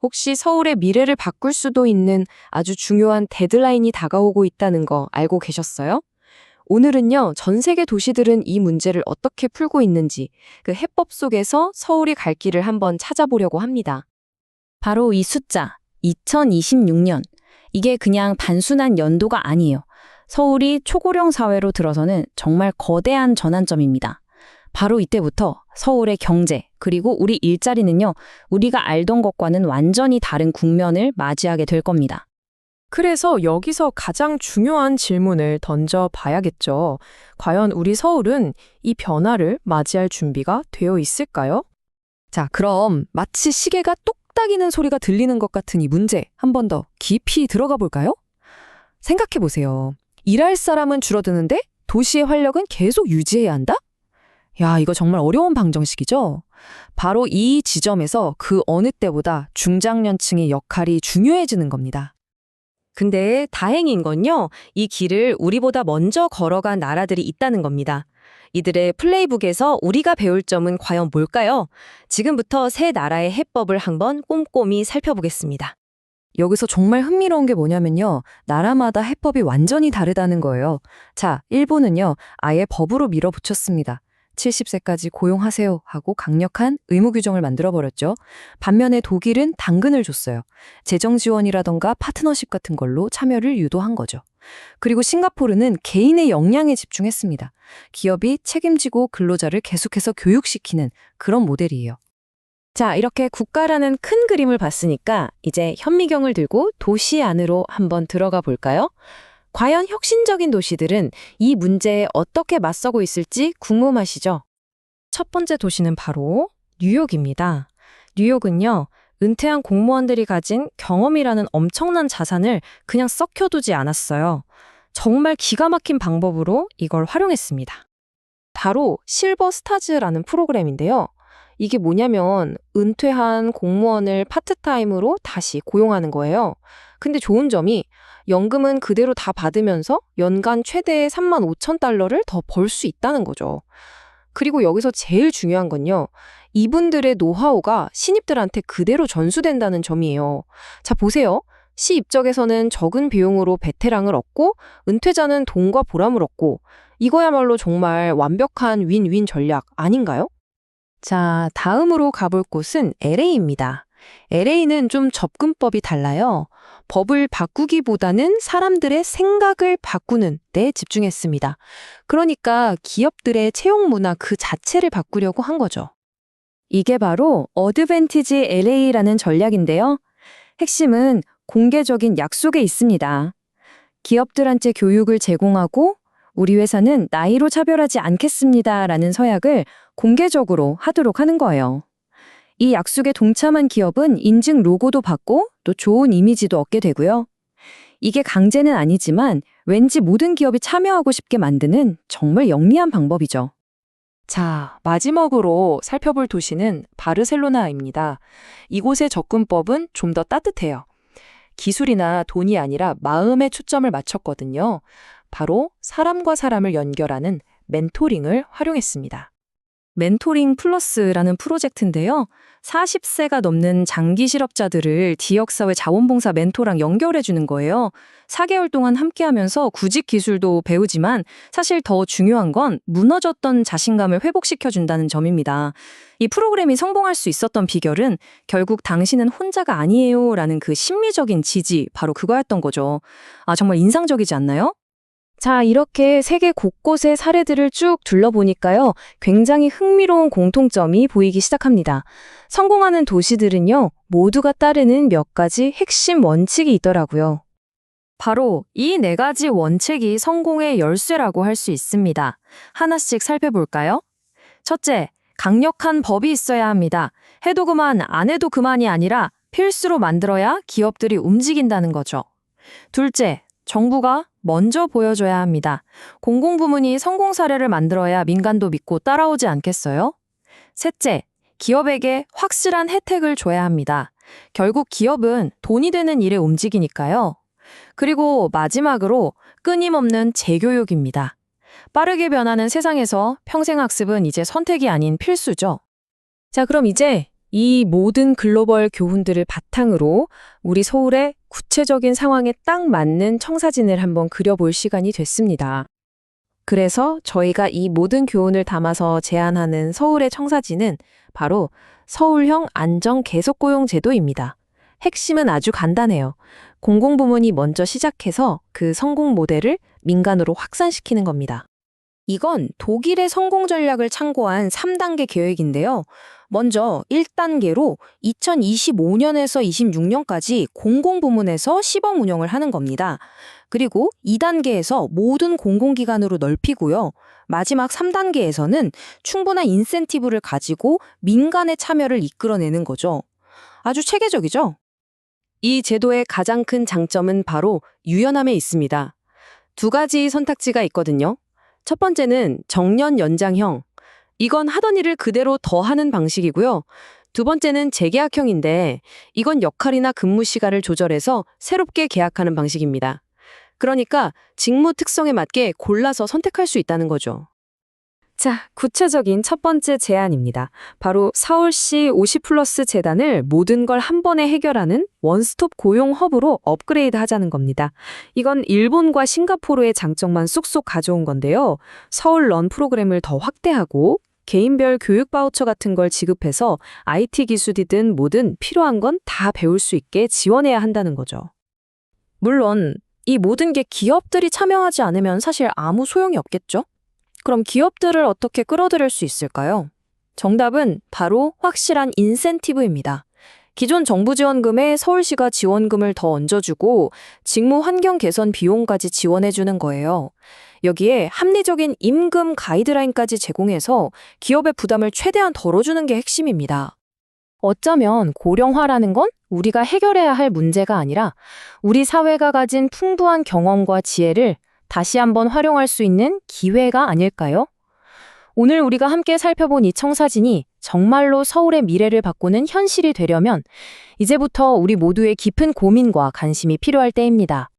혹시 서울의 미래를 바꿀 수도 있는 아주 중요한 데드라인이 다가오고 있다는 거 알고 계셨어요? 오늘은요, 전 세계 도시들은 이 문제를 어떻게 풀고 있는지 그 해법 속에서 서울이 갈 길을 한번 찾아보려고 합니다. 바로 이 숫자, 2026년. 이게 그냥 단순한 연도가 아니에요. 서울이 초고령 사회로 들어서는 정말 거대한 전환점입니다. 바로 이때부터 서울의 경제, 그리고 우리 일자리는요, 우리가 알던 것과는 완전히 다른 국면을 맞이하게 될 겁니다. 그래서 여기서 가장 중요한 질문을 던져 봐야겠죠. 과연 우리 서울은 이 변화를 맞이할 준비가 되어 있을까요? 자, 그럼 마치 시계가 똑딱이는 소리가 들리는 것 같은 이 문제 한 번 더 깊이 들어가 볼까요? 생각해 보세요. 일할 사람은 줄어드는데 도시의 활력은 계속 유지해야 한다? 야, 이거 정말 어려운 방정식이죠? 바로 이 지점에서 그 어느 때보다 중장년층의 역할이 중요해지는 겁니다. 근데 다행인 건요, 이 길을 우리보다 먼저 걸어간 나라들이 있다는 겁니다. 이들의 플레이북에서 우리가 배울 점은 과연 뭘까요? 지금부터 세 나라의 해법을 한번 꼼꼼히 살펴보겠습니다. 여기서 정말 흥미로운 게 뭐냐면요. 나라마다 해법이 완전히 다르다는 거예요. 자, 일본은요. 아예 법으로 밀어붙였습니다. 70세까지 고용하세요 하고 강력한 의무 규정을 만들어버렸죠. 반면에 독일은 당근을 줬어요. 재정 지원이라던가 파트너십 같은 걸로 참여를 유도한 거죠. 그리고 싱가포르는 개인의 역량에 집중했습니다. 기업이 책임지고 근로자를 계속해서 교육시키는 그런 모델이에요. 자, 이렇게 국가라는 큰 그림을 봤으니까 이제 현미경을 들고 도시 안으로 한번 들어가 볼까요? 과연 혁신적인 도시들은 이 문제에 어떻게 맞서고 있을지 궁금하시죠? 첫 번째 도시는 바로 뉴욕입니다. 뉴욕은요, 은퇴한 공무원들이 가진 경험이라는 엄청난 자산을 그냥 썩혀두지 않았어요. 정말 기가 막힌 방법으로 이걸 활용했습니다. 바로 실버 스타즈라는 프로그램인데요. 이게 뭐냐면 은퇴한 공무원을 파트타임으로 다시 고용하는 거예요. 근데 좋은 점이 연금은 그대로 다 받으면서 연간 최대 35,000달러를 더 벌 수 있다는 거죠. 그리고 여기서 제일 중요한 건요. 이분들의 노하우가 신입들한테 그대로 전수된다는 점이에요. 자, 보세요. 시 입적에서는 적은 비용으로 베테랑을 얻고 은퇴자는 돈과 보람을 얻고 이거야말로 정말 완벽한 윈윈 전략 아닌가요? 자, 다음으로 가볼 곳은 LA입니다. LA는 좀 접근법이 달라요. 법을 바꾸기보다는 사람들의 생각을 바꾸는 데 집중했습니다. 그러니까 기업들의 채용 문화 그 자체를 바꾸려고 한 거죠. 이게 바로 어드밴티지 LA라는 전략인데요. 핵심은 공개적인 약속에 있습니다. 기업들한테 교육을 제공하고 우리 회사는 나이로 차별하지 않겠습니다라는 서약을 공개적으로 하도록 하는 거예요. 이 약속에 동참한 기업은 인증 로고도 받고 또 좋은 이미지도 얻게 되고요. 이게 강제는 아니지만 왠지 모든 기업이 참여하고 싶게 만드는 정말 영리한 방법이죠. 자, 마지막으로 살펴볼 도시는 바르셀로나입니다. 이곳의 접근법은 좀 더 따뜻해요. 기술이나 돈이 아니라 마음에 초점을 맞췄거든요. 바로 사람과 사람을 연결하는 멘토링을 활용했습니다. 멘토링 플러스라는 프로젝트인데요. 40세가 넘는 장기 실업자들을 지역사회 자원봉사 멘토랑 연결해 주는 거예요. 4개월 동안 함께하면서 구직 기술도 배우지만 사실 더 중요한 건 무너졌던 자신감을 회복시켜 준다는 점입니다. 이 프로그램이 성공할 수 있었던 비결은 결국 당신은 혼자가 아니에요 라는 그 심리적인 지지, 바로 그거였던 거죠. 아, 정말 인상적이지 않나요? 자, 이렇게 세계 곳곳의 사례들을 쭉 둘러보니까요, 굉장히 흥미로운 공통점이 보이기 시작합니다. 성공하는 도시들은요, 모두가 따르는 몇 가지 핵심 원칙이 있더라고요. 바로 이 4가지 원칙이 성공의 열쇠라고 할 수 있습니다. 하나씩 살펴볼까요? 첫째, 강력한 법이 있어야 합니다. 해도 그만, 안 해도 그만이 아니라 필수로 만들어야 기업들이 움직인다는 거죠. 둘째, 정부가 먼저 보여줘야 합니다. 공공부문이 성공 사례를 만들어야 민간도 믿고 따라오지 않겠어요? 셋째, 기업에게 확실한 혜택을 줘야 합니다. 결국 기업은 돈이 되는 일에 움직이니까요. 그리고 마지막으로 끊임없는 재교육입니다. 빠르게 변하는 세상에서 평생학습은 이제 선택이 아닌 필수죠. 자, 그럼 이제 이 모든 글로벌 교훈들을 바탕으로 우리 서울의 구체적인 상황에 딱 맞는 청사진을 한번 그려볼 시간이 됐습니다. 그래서 저희가 이 모든 교훈을 담아서 제안하는 서울의 청사진은 바로 서울형 안정 계속고용 제도입니다. 핵심은 아주 간단해요. 공공부문이 먼저 시작해서 그 성공 모델을 민간으로 확산시키는 겁니다. 이건 독일의 성공 전략을 참고한 3단계 계획인데요. 먼저 1단계로 2025년에서 26년까지 공공부문에서 시범 운영을 하는 겁니다. 그리고 2단계에서 모든 공공기관으로 넓히고요. 마지막 3단계에서는 충분한 인센티브를 가지고 민간의 참여를 이끌어내는 거죠. 아주 체계적이죠? 이 제도의 가장 큰 장점은 바로 유연함에 있습니다. 두 가지 선택지가 있거든요. 첫 번째는 정년 연장형. 이건 하던 일을 그대로 더 하는 방식이고요. 두 번째는 재계약형인데 이건 역할이나 근무 시간을 조절해서 새롭게 계약하는 방식입니다. 그러니까 직무 특성에 맞게 골라서 선택할 수 있다는 거죠. 자, 구체적인 첫 번째 제안입니다. 바로 서울시 50플러스 재단을 모든 걸 한 번에 해결하는 원스톱 고용 허브로 업그레이드 하자는 겁니다. 이건 일본과 싱가포르의 장점만 쏙쏙 가져온 건데요. 서울 런 프로그램을 더 확대하고 개인별 교육 바우처 같은 걸 지급해서 IT 기술이든 뭐든 필요한 건 다 배울 수 있게 지원해야 한다는 거죠. 물론 이 모든 게 기업들이 참여하지 않으면 사실 아무 소용이 없겠죠? 그럼 기업들을 어떻게 끌어들일 수 있을까요? 정답은 바로 확실한 인센티브입니다. 기존 정부 지원금에 서울시가 지원금을 더 얹어주고 직무 환경 개선 비용까지 지원해주는 거예요. 여기에 합리적인 임금 가이드라인까지 제공해서 기업의 부담을 최대한 덜어주는 게 핵심입니다. 어쩌면 고령화라는 건 우리가 해결해야 할 문제가 아니라 우리 사회가 가진 풍부한 경험과 지혜를 다시 한번 활용할 수 있는 기회가 아닐까요? 오늘 우리가 함께 살펴본 이 청사진이 정말로 서울의 미래를 바꾸는 현실이 되려면 이제부터 우리 모두의 깊은 고민과 관심이 필요할 때입니다.